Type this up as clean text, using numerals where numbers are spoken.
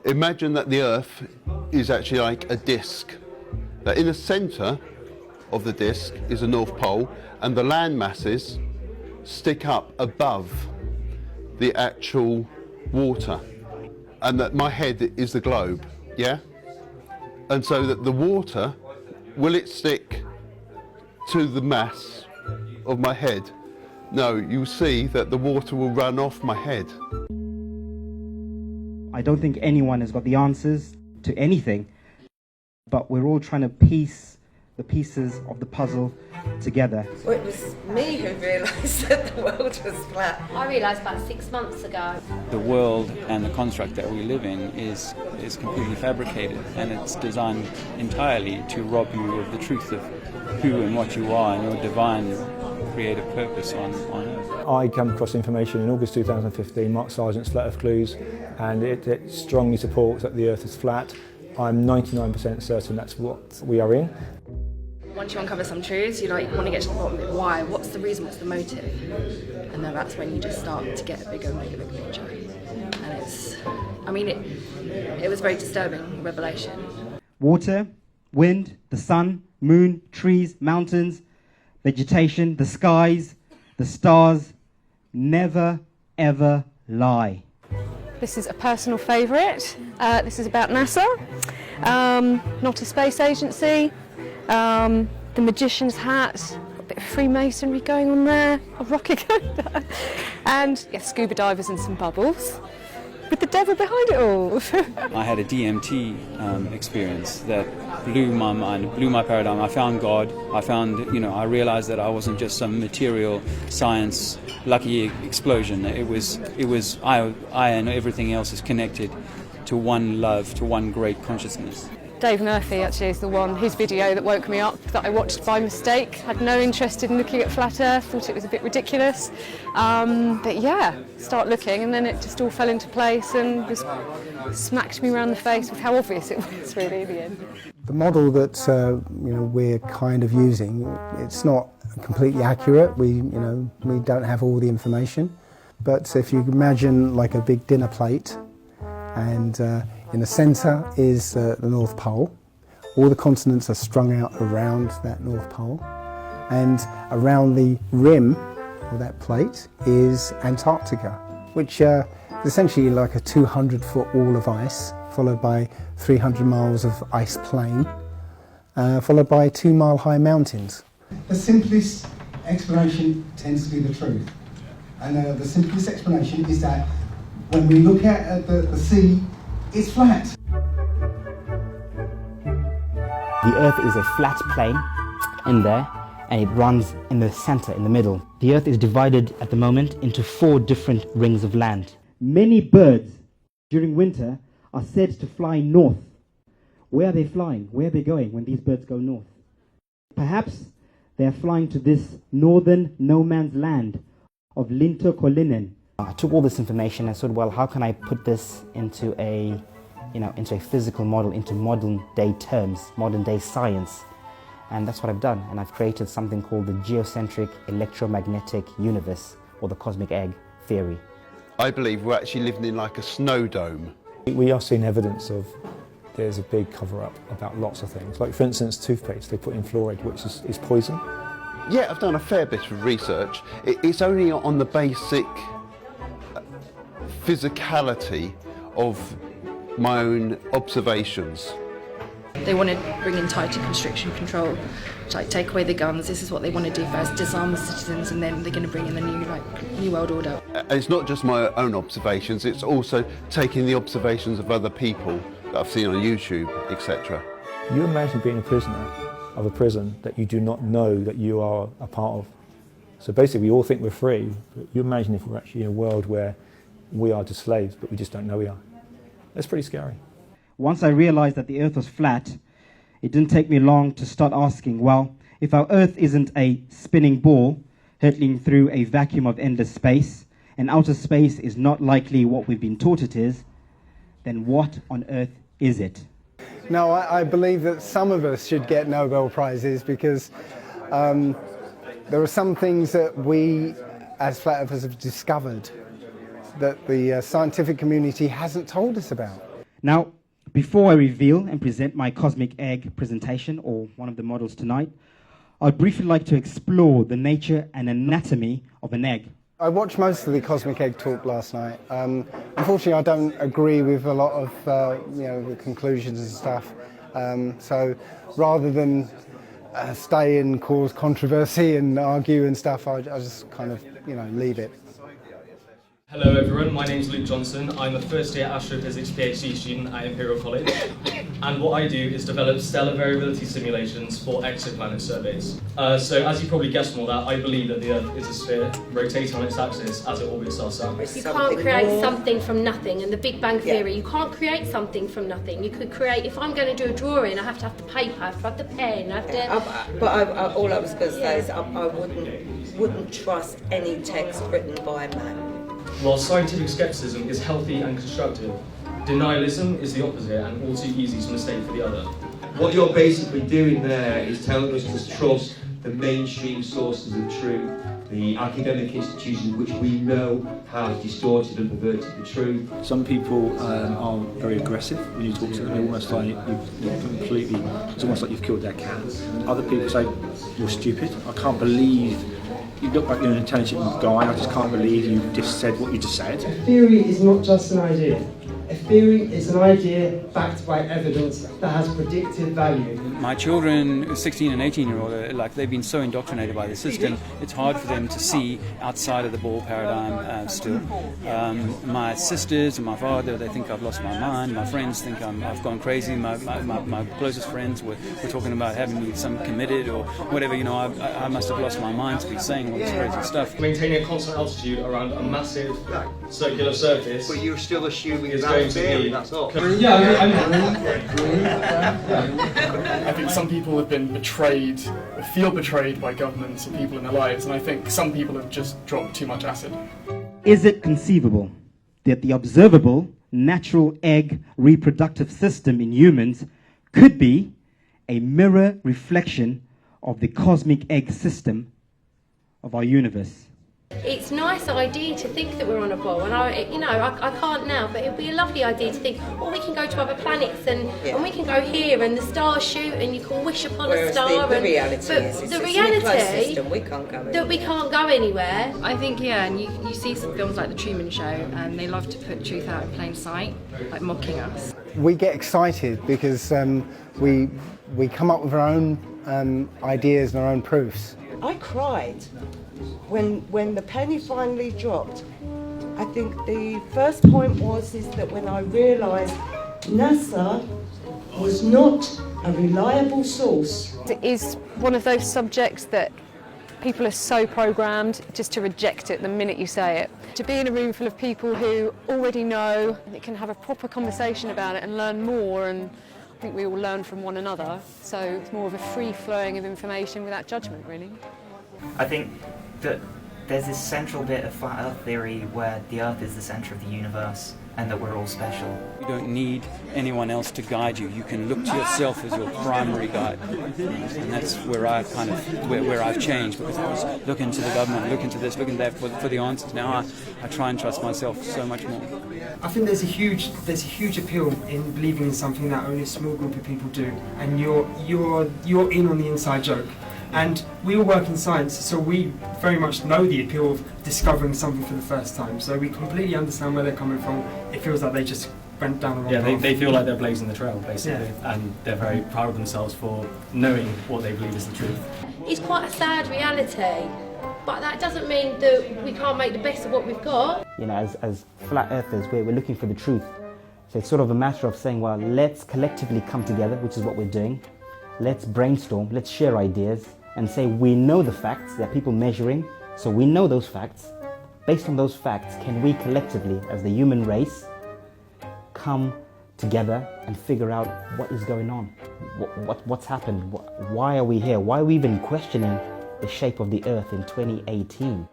Imagine that the Earth is actually like a disc. That in the centre of the disc is the North Pole, and the land masses stick up above the actual water, and that my head is the globe, yeah? And so that the water, will it stick to the mass of my head? No, you see that the water will run off my head. I don't think anyone has got the answers to anything, but we're all trying to piece the pieces of the puzzle together. Well, it was me who realised that the world was flat. I realised about 6 months ago. The world and the construct that we live in is completely fabricated, and it's designed entirely to rob you of the truth of who and what you are and your divine creative purpose on Earth. I came across information in August 2015, Mark Sargent's Flat Earth Clues, and it strongly supports that the Earth is flat. I'm 99% certain that's what we are in. Once you uncover some truths, you want to get to the bottom of it. Why? What's the reason? What's the motive? And then that's when you just start to get a bigger and bigger picture. And it was very disturbing revelation. Water, wind, the sun, moon, trees, mountains, vegetation, the skies, the stars, never ever lie. This is a personal favourite. This is about NASA, not a space agency. The magician's hat, got a bit of Freemasonry going on there, a rocket going there, and yes, scuba divers and some bubbles, with the devil behind it all. I had a DMT experience that blew my mind, blew my paradigm. I found God. I realized that I wasn't just some material science lucky explosion. It was I and everything else is connected to one love, to one great consciousness. Dave Murphy actually is the one, his video that woke me up, that I watched by mistake. Had no interest in looking at flat Earth, thought it was a bit ridiculous. But yeah, start looking, and then it just all fell into place and just smacked me around the face with how obvious it was really in the end. The model that we're kind of using, it's not completely accurate. We don't have all the information. But if you imagine like a big dinner plate, and in the centre is the North Pole. All the continents are strung out around that North Pole, and around the rim of that plate is Antarctica, which is essentially like a 200-foot wall of ice, followed by 300 miles of ice plain, followed by 2-mile-high mountains. The simplest explanation tends to be the truth, and the simplest explanation is that when we look at the sea, it's flat. The Earth is a flat plane in there, and it runs in the center, in the middle. The Earth is divided at the moment into 4 different rings of land. Many birds during winter are said to fly north. Where are they flying? Where are they going when these birds go north? Perhaps they are flying to this northern no man's land of Lintokolinen. I took all this information and said, well, how can I put this into a physical model, into modern day terms, modern day science? And that's what I've done. And I've created something called the geocentric electromagnetic universe, or the cosmic egg theory. I believe we're actually living in like a snow dome. We are seeing evidence of there's a big cover-up about lots of things. Like, for instance, toothpaste, they put in fluoride, which is poison. Yeah, I've done a fair bit of research. It's only on the basic physicality of my own observations. They want to bring in tighter constriction control, like take away the guns. This is what they want to do first, disarm the citizens, and then they're going to bring in the new world order. It's not just my own observations, it's also taking the observations of other people that I've seen on YouTube, etc. You imagine being a prisoner of a prison that you do not know that you are a part of. So basically we all think we're free, but you imagine if we're actually in a world where we are just slaves, but we just don't know we are. That's pretty scary. Once I realized that the Earth was flat, it didn't take me long to start asking, well, if our Earth isn't a spinning ball hurtling through a vacuum of endless space, and outer space is not likely what we've been taught it is, then what on earth is it? No, I believe that some of us should get Nobel Prizes because there are some things that we, as flat earthers, have discovered that the scientific community hasn't told us about. Now, before I reveal and present my cosmic egg presentation, or one of the models tonight, I'd briefly like to explore the nature and anatomy of an egg. I watched most of the Cosmic Egg talk last night. Unfortunately, I don't agree with a lot of the conclusions and stuff. So rather than stay and cause controversy and argue and stuff, I just kind of leave it. Hello everyone, my name is Luke Johnson. I'm a first year astrophysics PhD student at Imperial College, and what I do is develop stellar variability simulations for exoplanet surveys. So as you probably guessed from all that, I believe that the Earth is a sphere rotating on its axis as it orbits our sun. You can't create something from nothing, and the Big Bang Theory, you can't create something from nothing. You could create, if I'm going to do a drawing, I have to have the paper, I have to have the pen, I have to... all I was going to say is I wouldn't trust any text written by a man. While scientific skepticism is healthy and constructive, denialism is the opposite and all too easy to mistake for the other. What you're basically doing there is telling us to trust the mainstream sources of truth, the academic institutions which we know have distorted and perverted the truth. Some people are very aggressive when you talk to them, almost like it's almost like you've killed their cat. Other people say, you're stupid, I can't believe, you look like you're an intelligent guy, I just can't believe you just said what you just said. A theory is not just an idea. A theory is an idea backed by evidence that has predictive value. My children, 16 and 18-year-old, they've been so indoctrinated by the system, it's hard for them to see outside of the Bohr paradigm still. My sisters and my father, they think I've lost my mind. My friends think I've gone crazy. My closest friends were talking about having me some committed or whatever. I must have lost my mind to be saying all this crazy stuff. Maintaining a constant altitude around a massive circular surface. But you're still assuming is going to be... that's not. I think some people have been betrayed, or feel betrayed by governments or people in their lives, and I think some people have just dropped too much acid. Is it conceivable that the observable natural egg reproductive system in humans could be a mirror reflection of the cosmic egg system of our universe? It's a nice idea to think that we're on a ball, and I can't now, but it would be a lovely idea to think, we can go to other planets and we can go here and the stars shoot and you can wish upon a star. The reality is, the it's reality an enclosed system, we can't go anywhere. That we can't go anywhere. I think, and you see some films like The Truman Show, and they love to put truth out in plain sight, like mocking us. We get excited because we come up with our own ideas and our own proofs. I cried when the penny finally dropped. I think the first point is that when I realised NASA was not a reliable source. It is one of those subjects that people are so programmed just to reject it the minute you say it. To be in a room full of people who already know, that can have a proper conversation about it and learn more, and I think we all learn from one another, so it's more of a free flowing of information without judgment, really. I think that there's this central bit of flat earth theory where the earth is the centre of the universe and that we're all special. You don't need anyone else to guide you. You can look to yourself as your primary guide. And that's where I've changed, because I was looking to the government, looking to this, looking there for the answers. Now I try and trust myself so much more. I think there's a huge appeal in believing in something that only a small group of people do, and you're in on the inside joke. And we all work in science, so we very much know the appeal of discovering something for the first time. So we completely understand where they're coming from. It feels like they just went down the wrong path. They feel like they're blazing the trail, basically, and they're very proud of themselves for knowing what they believe is the truth. It's quite a sad reality, but that doesn't mean that we can't make the best of what we've got. As flat earthers, we're looking for the truth. So it's sort of a matter of saying, well, let's collectively come together, which is what we're doing. Let's brainstorm, let's share ideas, and say we know the facts, there are people measuring, so we know those facts. Based on those facts, can we collectively, as the human race, come together and figure out what is going on? What's happened? Why are we here? Why are we even questioning the shape of the earth in 2018?